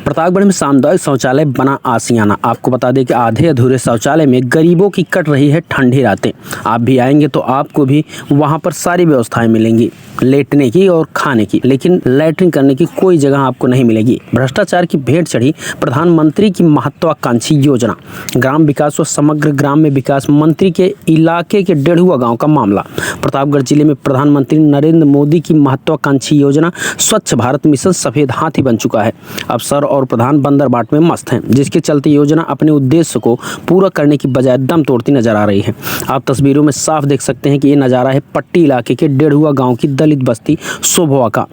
प्रतापगढ़ में सामुदायिक शौचालय बना आशियाना। आपको बता दें कि आधे अधूरे शौचालय में गरीबों की कट रही है ठंडी रातें। आप भी आएंगे तो आपको भी वहां पर सारी व्यवस्थाएं मिलेंगी, लेटने की और खाने की, लेकिन लैट्रिन करने की कोई जगह आपको नहीं मिलेगी। भ्रष्टाचार की भेंट चढ़ी प्रधानमंत्री की महत्वाकांक्षी योजना। ग्राम विकास व समग्र ग्राम में विकास मंत्री के इलाके के डेढ़ुआ गांव का मामला। प्रतापगढ़ जिले में प्रधानमंत्री नरेंद्र मोदी की महत्वाकांक्षी योजना स्वच्छ भारत मिशन सफेद हाथी बन चुका है। अफसर और प्रधान बंदरबाट में मस्त हैं, जिसके चलते योजना अपने उद्देश्य को पूरा करने की बजाय दम तोड़ती नजर आ रही है। आप तस्वीरों में साफ देख सकते हैं कि ये नज़ारा है पट्टी इलाके के डेढ़ुआ गांव की दलित बस्ती सोभवा का,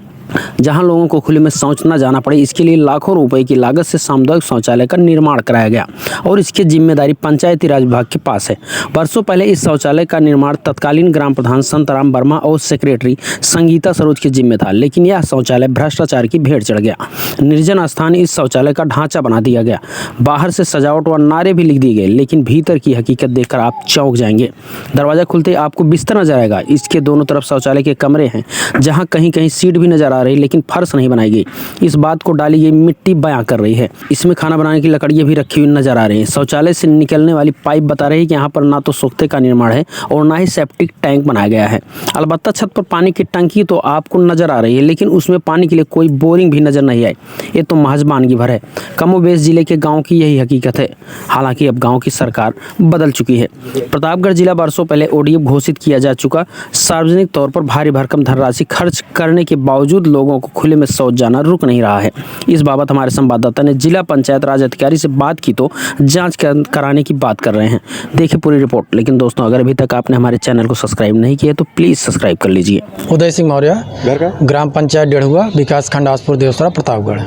जहां लोगों को खुले में शौच न जाना पड़े, इसके लिए लाखों रुपए की लागत से सामुदायिक शौचालय का निर्माण कराया गया और इसकी जिम्मेदारी पंचायती राज विभाग के पास है। वर्षों पहले इस शौचालय का निर्माण तत्कालीन ग्राम प्रधान संतराम वर्मा और सेक्रेटरी संगीता सरोज के जिम्मे था, लेकिन यह शौचालय भ्रष्टाचार की भेंट चढ़ गया। निर्जन स्थान इस शौचालय का ढांचा बना दिया गया, बाहर से सजावट व नारे भी लिख दिए गए, लेकिन भीतर की हकीकत देखकर आप चौंक जाएंगे। दरवाजा खुलते आपको बिस्तर नजर आएगा। इसके दोनों तरफ शौचालय के कमरे हैं, जहाँ कहीं कहीं सीट भी नजर आ रही, लेकिन फर्श नहीं बनाई गई। इस बात को डाली गई मिट्टी बयां कर रही है। इसमें खाना बनाने की लकड़ियां भी रखी हुई नजर आ रही हैं। शौचालय से निकलने वाली पाइप बता रही है कि यहाँ पर ना तो सोख्ते का निर्माण है और ना ही सेप्टिक टैंक बनाया गया है। अलबत्ता छत पर पानी की टंकी तो आपको नजर आ रही है, लेकिन उसमें पानी के लिए कोई बोरिंग भी नजर नहीं आई। ये तो महज मानगी भर है। कमोबेश जिले के गाँव की यही हकीकत है। हालांकि अब गाँव की सरकार बदल चुकी है। प्रतापगढ़ जिला वर्षों पहले ओडीएफ घोषित किया जा चुका, सार्वजनिक तौर पर भारी भरकम धनराशि खर्च करने के बावजूद लोगों को खुले में शौच जाना रुक नहीं रहा है। इस बाबत हमारे संवाददाता ने जिला पंचायत राज अधिकारी से बात की तो जांच कराने की बात कर रहे हैं। देखिए पूरी रिपोर्ट। लेकिन दोस्तों, अगर अभी तक आपने हमारे चैनल को सब्सक्राइब नहीं किया तो प्लीज सब्सक्राइब कर लीजिए। उदय सिंह मौर्य, घर का ग्राम पंचायत डेढ़ुआ, विकास खंड आसपुर देवसरा, प्रतापगढ़।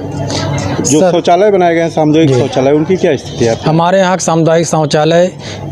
जो शौचालय बनाए गए हैं सामुदायिक शौचालय, उनकी क्या स्थिति है? हमारे यहाँ सामुदायिक शौचालय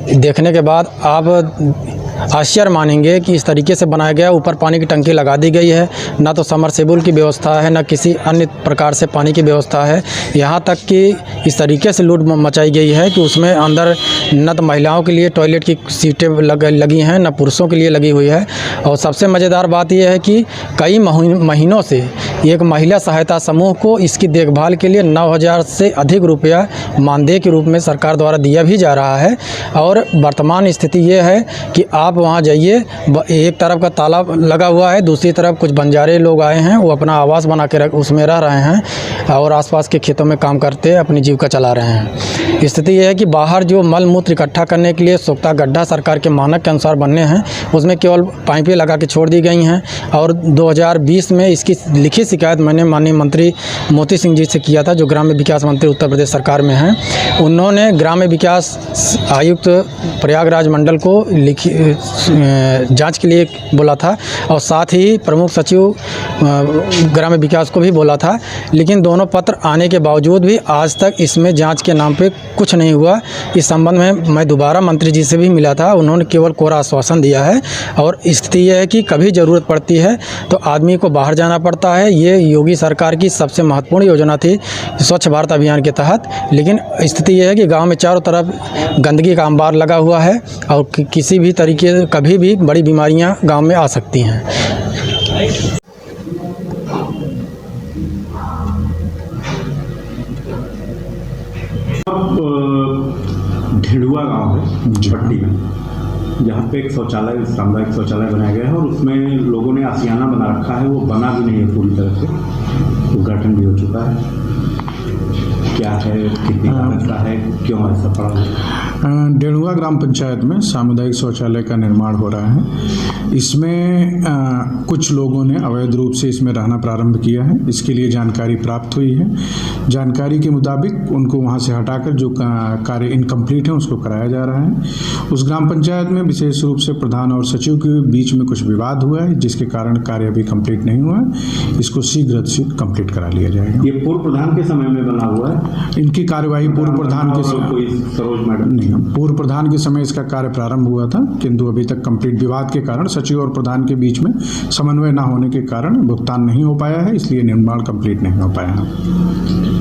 देखने के बाद आप आश्चर्य मानेंगे कि इस तरीके से बनाया गया। ऊपर पानी की टंकी लगा दी गई है, ना तो समरसेबुल की व्यवस्था है, ना किसी अन्य प्रकार से पानी की व्यवस्था है। यहाँ तक कि इस तरीके से लूट मचाई गई है कि उसमें अंदर न तो महिलाओं के लिए टॉयलेट की सीटें लगी हैं, न पुरुषों के लिए लगी हुई है। और सबसे मज़ेदार बात यह है कि कई महीनों से एक महिला सहायता समूह को इसकी देखभाल के लिए 9,000 से अधिक रुपया मानदेय के रूप में सरकार द्वारा दिया भी जा रहा है। और वर्तमान स्थिति ये है कि आप वहाँ जाइए, एक तरफ का तालाब लगा हुआ है, दूसरी तरफ कुछ बंजारे लोग आए हैं, वो अपना आवास बना के उसमें रह रहे हैं और आसपास के खेतों में काम करते अपनी जीविका चला रहे हैं। स्थिति यह है कि बाहर जो मल मूत्र इकट्ठा करने के लिए सोख्ता गड्ढा सरकार के मानक के अनुसार बनने हैं, उसमें केवल पाइपें लगा के छोड़ दी गई हैं। और 2020 में इसकी लिखित शिकायत मैंने माननीय मंत्री मोती सिंह जी से किया था, जो ग्राम्य विकास मंत्री उत्तर प्रदेश सरकार में हैं। उन्होंने ग्राम्य विकास आयुक्त प्रयागराज मंडल को लिखी जांच के लिए बोला था और साथ ही प्रमुख सचिव ग्राम्य विकास को भी बोला था, लेकिन दोनों पत्र आने के बावजूद भी आज तक इसमें जांच के नाम पे कुछ नहीं हुआ। इस संबंध में मैं दोबारा मंत्री जी से भी मिला था, उन्होंने केवल कोरा आश्वासन दिया है। और स्थिति यह है कि कभी ज़रूरत पड़ती है तो आदमी को बाहर जाना पड़ता है। ये योगी सरकार की सबसे महत्वपूर्ण योजना थी स्वच्छ भारत अभियान के तहत, लेकिन स्थिति यह है कि गाँव में चारों तरफ गंदगी का अंबार लगा हुआ है और किसी भी तरीके कभी भी बड़ी बीमारियां गांव में आ सकती हैं। ढेड़ुआ गांव है पट्टी में, जहाँ पे एक शौचालय सामुदायिक शौचालय बनाया गया है और उसमें लोगों ने आशियाना बना रखा है। वो बना भी नहीं है पूरी तरह से, उद्घाटन भी हो चुका है। क्या है, कितनी लागत का है, क्यों ऐसा पड़ा है? डेढ़ुआ ग्राम पंचायत में सामुदायिक शौचालय का निर्माण हो रहा है। इसमें कुछ लोगों ने अवैध रूप से इसमें रहना प्रारंभ किया है। इसके लिए जानकारी प्राप्त हुई है। जानकारी के मुताबिक उनको वहां से हटाकर जो कार्य इनकम्प्लीट है उसको कराया जा रहा है। उस ग्राम पंचायत में विशेष रूप से प्रधान और सचिव के बीच में कुछ विवाद हुआ है, जिसके कारण कार्य अभी कंप्लीट नहीं हुआ है। इसको शीघ्र कंप्लीट करा लिया जाएगा। ये पूर्व प्रधान के समय में बना हुआ है। इनकी कार्यवाही पूर्व प्रधान के सरोज मैडम नहीं, पूर्व प्रधान के समय इसका कार्य प्रारंभ हुआ था, किंतु अभी तक कंप्लीट विवाद के कारण सचिव और प्रधान के बीच में समन्वय न होने के कारण भुगतान नहीं हो पाया है, इसलिए निर्माण कंप्लीट नहीं हो पाया है।